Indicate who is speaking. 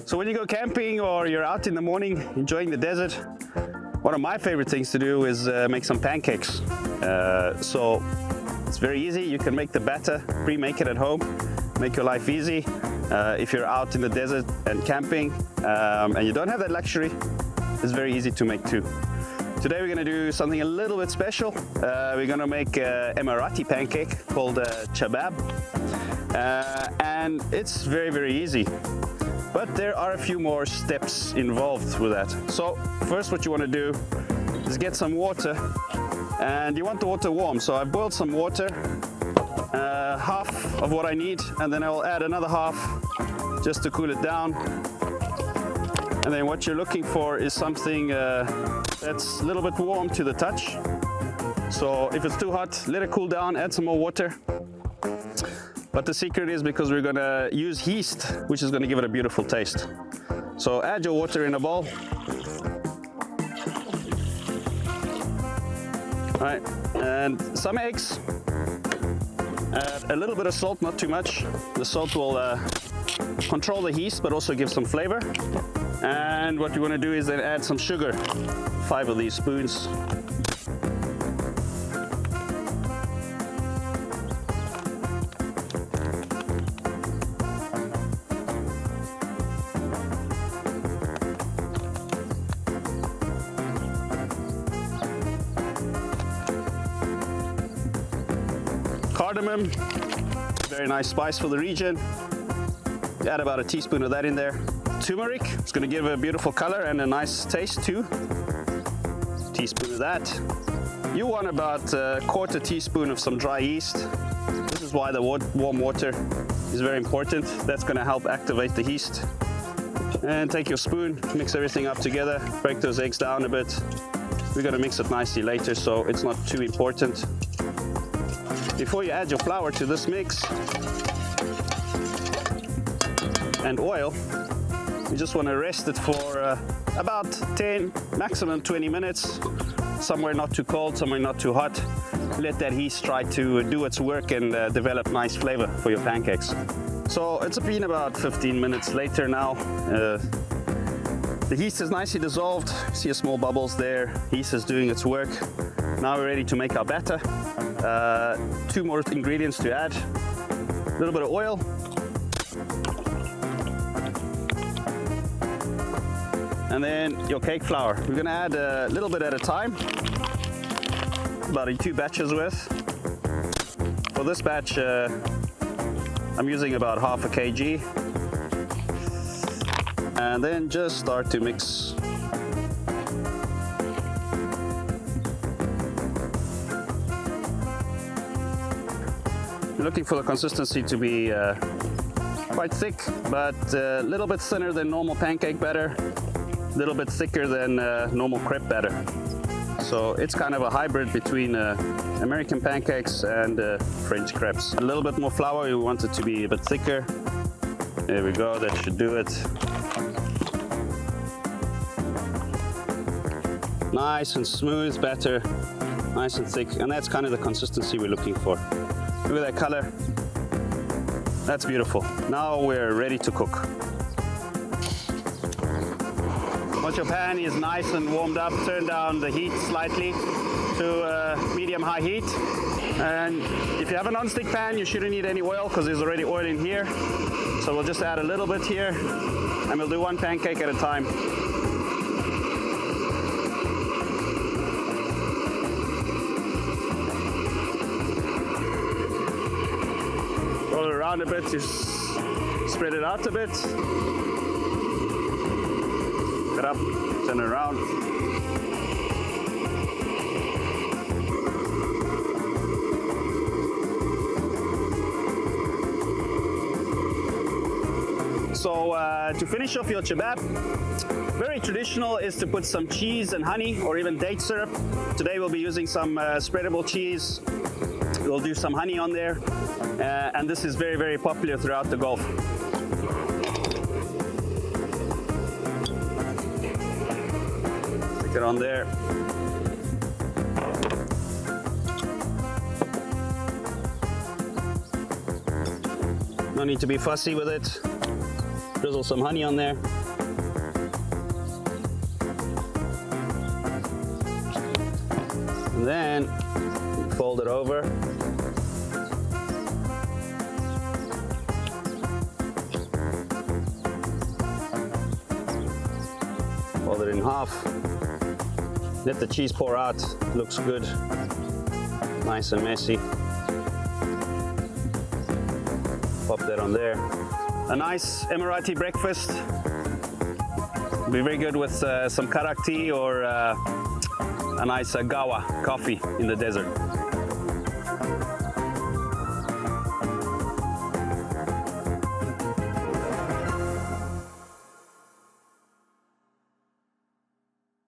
Speaker 1: So when you go camping or you're out in the morning enjoying the desert, one of my favorite things to do is make some pancakes. So it's very easy. You can make the batter, pre-make it at home, make your life easy. If you're out in the desert and camping and you don't have that luxury, it's very easy to make too. Today we're going to do something a little bit special. We're going to make an Emirati pancake called Chabab. And it's very, very easy. But there are a few more steps involved with that. So first what you want to do is get some water, and you want the water warm. So I've boiled some water, half of what I need, and then I will add another half just to cool it down. And then what you're looking for is something that's a little bit warm to the touch. So if it's too hot, let it cool down, add some more water. But the secret is because we're gonna use yeast, which is gonna give it a beautiful taste. So add your water in a bowl. All right, and some eggs. Add a little bit of salt, not too much. The salt will control the yeast, but also give some flavor. And what you wanna do is then add some sugar, 5 of these spoons. Cardamom, very nice spice for the region. Add about a teaspoon of that in there. Turmeric, it's going to give a beautiful color and a nice taste too. Teaspoon of that. You want about a quarter teaspoon of some dry yeast. This is why the warm water is very important. That's going to help activate the yeast. And take your spoon, mix everything up together, break those eggs down a bit. We're going to mix it nicely later, so it's not too important. Before you add your flour to this mix and oil, you just want to rest it for about 10, maximum 20 minutes. Somewhere not too cold, somewhere not too hot. Let that yeast try to do its work and develop nice flavor for your pancakes. So it's been about 15 minutes later now. The yeast is nicely dissolved. See a small bubbles there. Yeast is doing its work. Now we're ready to make our batter. 2 more ingredients to add. A little bit of oil. And then your cake flour. We're gonna add a little bit at a time. About 2 batches worth. For this batch, I'm using about half a kg. And then just start to mix. You're looking for the consistency to be quite thick, but a little bit thinner than normal pancake batter, a little bit thicker than normal crepe batter. So it's kind of a hybrid between American pancakes and French crepes. A little bit more flour, you want it to be a bit thicker. There we go, that should do it. Nice and smooth batter, nice and thick, and that's kind of the consistency we're looking for. Look at that color. That's beautiful. Now we're ready to cook. Once your pan is nice and warmed up, turn down the heat slightly to medium-high heat. And if you have a non-stick pan, you shouldn't need any oil because there's already oil in here. So we'll just add a little bit here, and we'll do 1 pancake at a time. Roll it around a bit, just spread it out a bit. Get up, turn it around. So to finish off your chabab, very traditional is to put some cheese and honey or even date syrup. Today we'll be using some spreadable cheese. We'll do some honey on there. And this is very, very popular throughout the Gulf. Stick it on there. No need to be fussy with it. Drizzle some honey on there. then fold it over. Fold it in half. Let the cheese pour out. Looks good. Nice and messy. Pop that on there. A nice Emirati breakfast. Be very good with some karak tea or a nice gawa coffee in the desert.